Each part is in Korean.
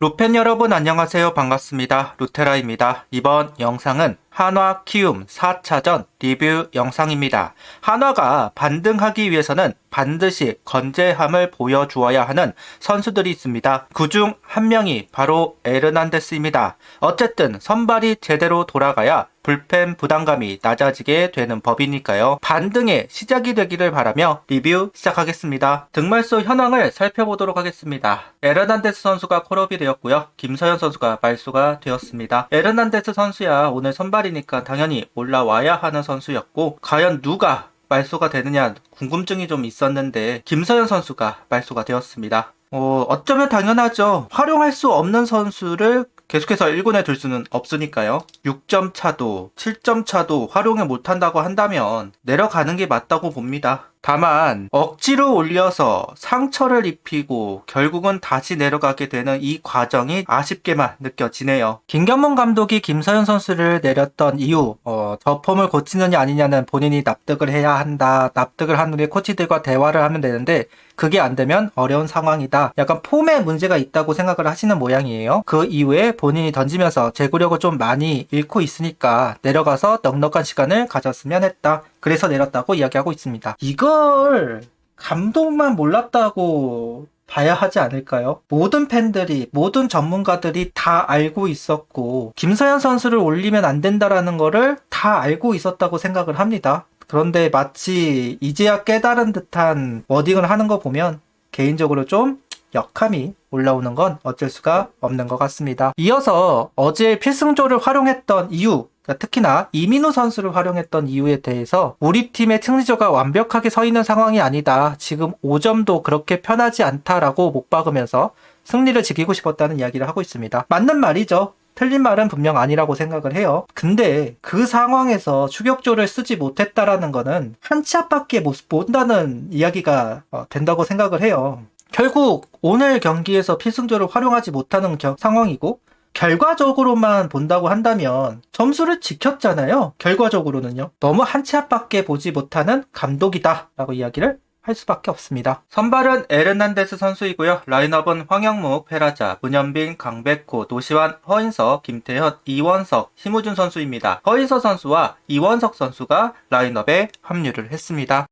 루펜 여러분 안녕하세요. 반갑습니다. 루테라입니다. 이번 영상은 한화 키움 4차전 리뷰 영상입니다. 한화가 반등하기 위해서는 반드시 건재함을 보여주어야 하는 선수들이 있습니다. 그중 한 명이 바로 에르난데스입니다. 어쨌든 선발이 제대로 돌아가야 불펜 부담감이 낮아지게 되는 법이니까요. 반등의 시작이 되기를 바라며 리뷰 시작하겠습니다. 등말소 현황을 살펴보도록 하겠습니다. 에르난데스 선수가 콜업이 되었고요. 김서현 선수가 말소가 되었습니다. 에르난데스 선수야 오늘 선발이니까 당연히 올라와야 하는 선수였고, 과연 누가 말소가 되느냐 궁금증이 좀 있었는데 김서현 선수가 말소가 되었습니다. 어쩌면 당연하죠. 활용할 수 없는 선수를 계속해서 1군에 둘 수는 없으니까요. 6점 차도 7점 차도 활용을 못한다고 한다면 내려가는 게 맞다고 봅니다. 다만 억지로 올려서 상처를 입히고 결국은 다시 내려가게 되는 이 과정이 아쉽게만 느껴지네요. 김경문 감독이 김서현 선수를 내렸던 이유, 저 폼을 고치느냐 아니냐는 본인이 납득을 해야 한다. 납득을 한 후에 코치들과 대화를 하면 되는데 그게 안 되면 어려운 상황이다. 약간 폼에 문제가 있다고 생각을 하시는 모양이에요. 그 이후에 본인이 던지면서 제구력을 좀 많이 잃고 있으니까 내려가서 넉넉한 시간을 가졌으면 했다. 그래서 내렸다고 이야기하고 있습니다. 이걸 감독만 몰랐다고 봐야 하지 않을까요? 모든 팬들이, 모든 전문가들이 다 알고 있었고 김서현 선수를 올리면 안 된다라는 거를 다 알고 있었다고 생각을 합니다. 그런데 마치 이제야 깨달은 듯한 워딩을 하는 거 보면 개인적으로 좀 역함이 올라오는 건 어쩔 수가 없는 것 같습니다. 이어서 어제 필승조를 활용했던 이유, 특히나 이민우 선수를 활용했던 이유에 대해서 우리 팀의 승리조가 완벽하게 서 있는 상황이 아니다. 지금 5점도 그렇게 편하지 않다라고 못 박으면서 승리를 지키고 싶었다는 이야기를 하고 있습니다. 맞는 말이죠. 틀린 말은 분명 아니라고 생각을 해요. 근데 그 상황에서 추격조를 쓰지 못했다라는 거는 한 치 앞밖에 못 본다는 이야기가 된다고 생각을 해요. 결국 오늘 경기에서 필승조를 활용하지 못하는 상황이고, 결과적으로만 본다고 한다면 점수를 지켰잖아요. 결과적으로는요. 너무 한 치 앞밖에 보지 못하는 감독이다 라고 이야기를 할 수밖에 없습니다. 선발은 에르난데스 선수이고요. 라인업은 황영묵, 페라자, 문현빈, 강백호, 노시환, 허인석, 김태현, 이원석, 심우준 선수입니다. 허인석 선수와 이원석 선수가 라인업에 합류를 했습니다.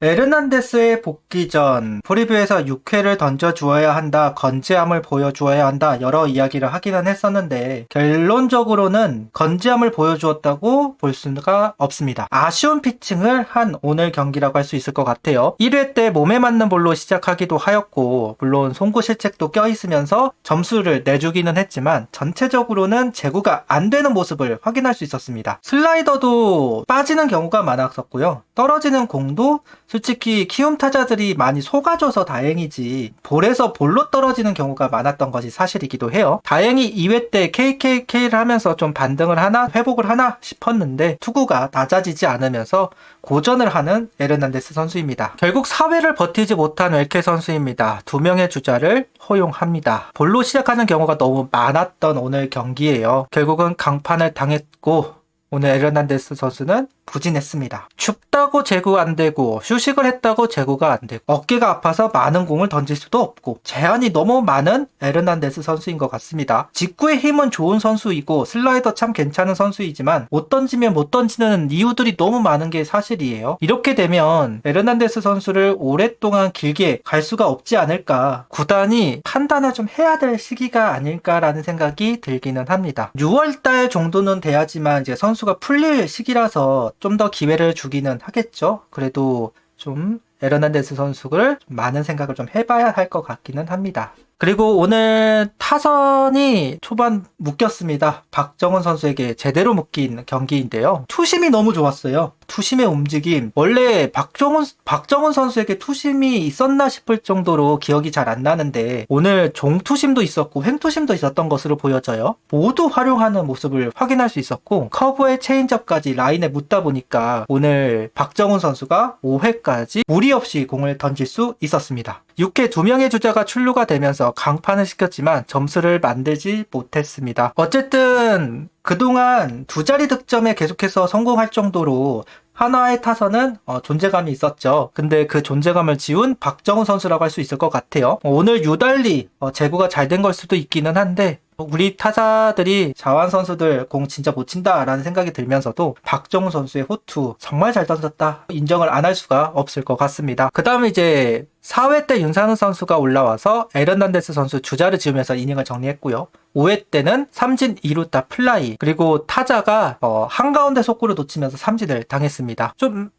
에르난데스의 복귀 전 프리뷰에서 6회를 던져주어야 한다, 건재함을 보여주어야 한다, 여러 이야기를 하기는 했었는데 결론적으로는 건재함을 보여주었다고 볼 수가 없습니다. 아쉬운 피칭을 한 오늘 경기라고 할 수 있을 것 같아요. 1회 때 몸에 맞는 볼로 시작하기도 하였고, 물론 송구 실책도 껴있으면서 점수를 내주기는 했지만 전체적으로는 제구가 안 되는 모습을 확인할 수 있었습니다. 슬라이더도 빠지는 경우가 많았었고요. 떨어지는 공도 솔직히 키움 타자들이 많이 속아줘서 다행이지 볼에서 볼로 떨어지는 경우가 많았던 것이 사실이기도 해요. 다행히 2회 때 KKK를 하면서 좀 반등을 하나, 회복을 하나 싶었는데 투구가 낮아지지 않으면서 고전을 하는 에르난데스 선수입니다. 결국 4회를 버티지 못한 웰케 선수입니다. 2명의 주자를 허용합니다. 볼로 시작하는 경우가 너무 많았던 오늘 경기예요. 결국은 강판을 당했고 오늘 에르난데스 선수는 부진했습니다. 춥다고 제구 안 되고 휴식을 했다고 제구가 안 되고 어깨가 아파서 많은 공을 던질 수도 없고 제한이 너무 많은 에르난데스 선수인 것 같습니다. 직구의 힘은 좋은 선수이고 슬라이더 참 괜찮은 선수이지만 못 던지면 못 던지는 이유들이 너무 많은 게 사실이에요. 이렇게 되면 에르난데스 선수를 오랫동안 길게 갈 수가 없지 않을까, 구단이 판단을 좀 해야 될 시기가 아닐까라는 생각이 들기는 합니다. 6월달 정도는 돼야지만 이제 선수가 풀릴 시기라서 좀 더 기회를 주기는 하겠죠. 그래도 좀 에르난데스 선수를 많은 생각을 좀 해봐야 할 것 같기는 합니다. 그리고 오늘 타선이 초반 묶였습니다. 박정훈 선수에게 제대로 묶인 경기인데요. 투심이 너무 좋았어요. 투심의 움직임. 원래 박정훈 선수에게 투심이 있었나 싶을 정도로 기억이 잘 안 나는데 오늘 종투심도 있었고 횡투심도 있었던 것으로 보여져요. 모두 활용하는 모습을 확인할 수 있었고 커브에 체인지업까지 라인에 묻다 보니까 오늘 박정훈 선수가 5회까지 무리 없이 공을 던질 수 있었습니다. 6회 2명의 주자가 출루가 되면서 강판을 시켰지만 점수를 만들지 못했습니다. 어쨌든 그동안 두 자리 득점에 계속해서 성공할 정도로 한화의 타선은 존재감이 있었죠. 근데 그 존재감을 지운 박정우 선수라고 할 수 있을 것 같아요. 오늘 유달리 제구가 잘 된 걸 수도 있기는 한데 우리 타자들이 자완 선수들 공 진짜 못 친다라는 생각이 들면서도 박정우 선수의 호투 정말 잘 던졌다 인정을 안 할 수가 없을 것 같습니다. 그 다음에 이제 4회 때 윤상훈 선수가 올라와서 에르난데스 선수 주자를 지으면서 이닝을 정리했고요. 5회 때는 삼진 2루타 플라이, 그리고 타자가 한가운데 속구를 놓치면서 삼진을 당했습니다. 좀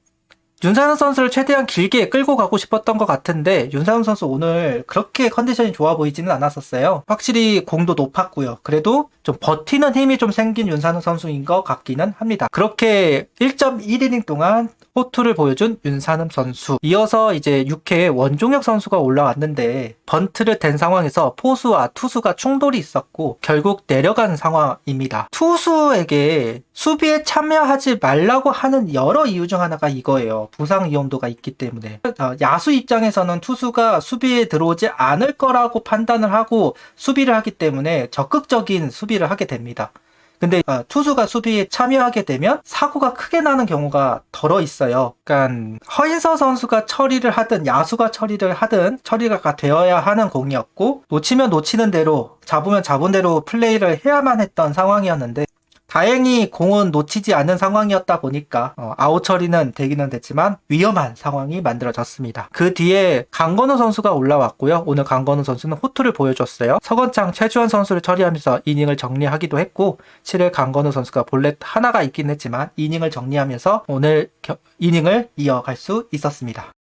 윤상훈 선수를 최대한 길게 끌고 가고 싶었던 것 같은데 윤상훈 선수 오늘 그렇게 컨디션이 좋아 보이지는 않았었어요. 확실히 공도 높았고요. 그래도 좀 버티는 힘이 좀 생긴 윤상훈 선수인 것 같기는 합니다. 그렇게 1.1이닝 동안 호투를 보여준 윤상훈 선수. 이어서 이제 6회에 원종혁 선수가 올라왔는데 번트를 댄 상황에서 포수와 투수가 충돌이 있었고 결국 내려간 상황입니다. 투수에게 수비에 참여하지 말라고 하는 여러 이유 중 하나가 이거예요. 부상 위험도가 있기 때문에. 야수 입장에서는 투수가 수비에 들어오지 않을 거라고 판단을 하고 수비를 하기 때문에 적극적인 수비를 하게 됩니다. 근데 투수가 수비에 참여하게 되면 사고가 크게 나는 경우가 덜어 있어요. 그러니까 허인서 선수가 처리를 하든 야수가 처리를 하든 처리가 되어야 하는 공이었고 놓치면 놓치는 대로 잡으면 잡은 대로 플레이를 해야만 했던 상황이었는데 다행히 공은 놓치지 않는 상황이었다 보니까 아웃 처리는 되기는 됐지만 위험한 상황이 만들어졌습니다. 그 뒤에 강건우 선수가 올라왔고요. 오늘 강건우 선수는 호투를 보여줬어요. 서건창, 최주환 선수를 처리하면서 이닝을 정리하기도 했고 7회 강건우 선수가 볼넷 하나가 있긴 했지만 이닝을 정리하면서 오늘 이닝을 이어갈 수 있었습니다.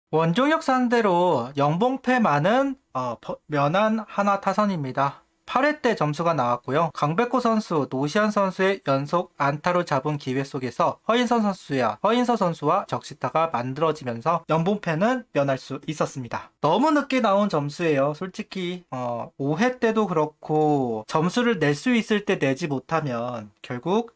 원종혁 상대로 영봉패 많은 면한 한화 타선입니다. 8회 때 점수가 나왔고요. 강백호 선수, 노시안 선수의 연속 안타로 잡은 기회 속에서 허인서 선수와 적시타가 만들어지면서 연봉패는 면할 수 있었습니다. 너무 늦게 나온 점수예요. 솔직히 5회 때도 그렇고 점수를 낼 수 있을 때 내지 못하면 결국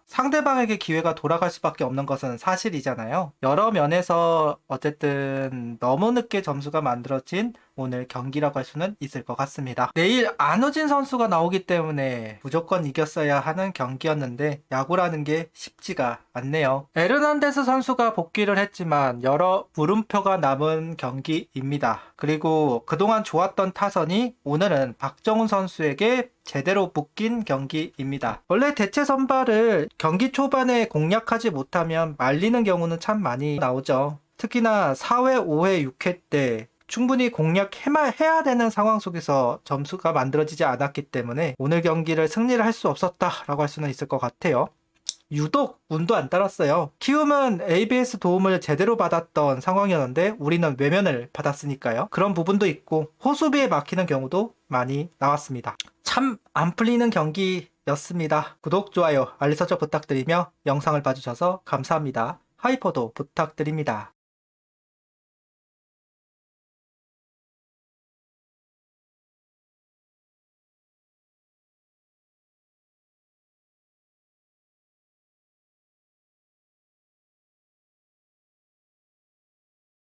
상대방에게 기회가 돌아갈 수밖에 없는 것은 사실이잖아요. 여러 면에서 어쨌든 너무 늦게 점수가 만들어진 오늘 경기라고 할 수는 있을 것 같습니다. 내일 안우진 선수가 나오기 때문에 무조건 이겼어야 하는 경기였는데 야구라는 게 쉽지가 않네요. 에르난데스 선수가 복귀를 했지만 여러 물음표가 남은 경기입니다. 그리고 그동안 좋았던 타선이 오늘은 박정훈 선수에게 제대로 묶인 경기입니다. 원래 대체 선발을 경기 초반에 공략하지 못하면 말리는 경우는 참 많이 나오죠. 특히나 4회, 5회, 6회 때 충분히 공략해야 되는 상황 속에서 점수가 만들어지지 않았기 때문에 오늘 경기를 승리를 할 수 없었다라고 할 수는 있을 것 같아요. 유독 운도 안 따랐어요. 키움은 ABS 도움을 제대로 받았던 상황이었는데 우리는 외면을 받았으니까요. 그런 부분도 있고 호수비에 막히는 경우도 많이 나왔습니다. 참 안 풀리는 경기였습니다. 구독, 좋아요, 알림 설정 부탁드리며 영상을 봐주셔서 감사합니다. 하이퍼도 부탁드립니다.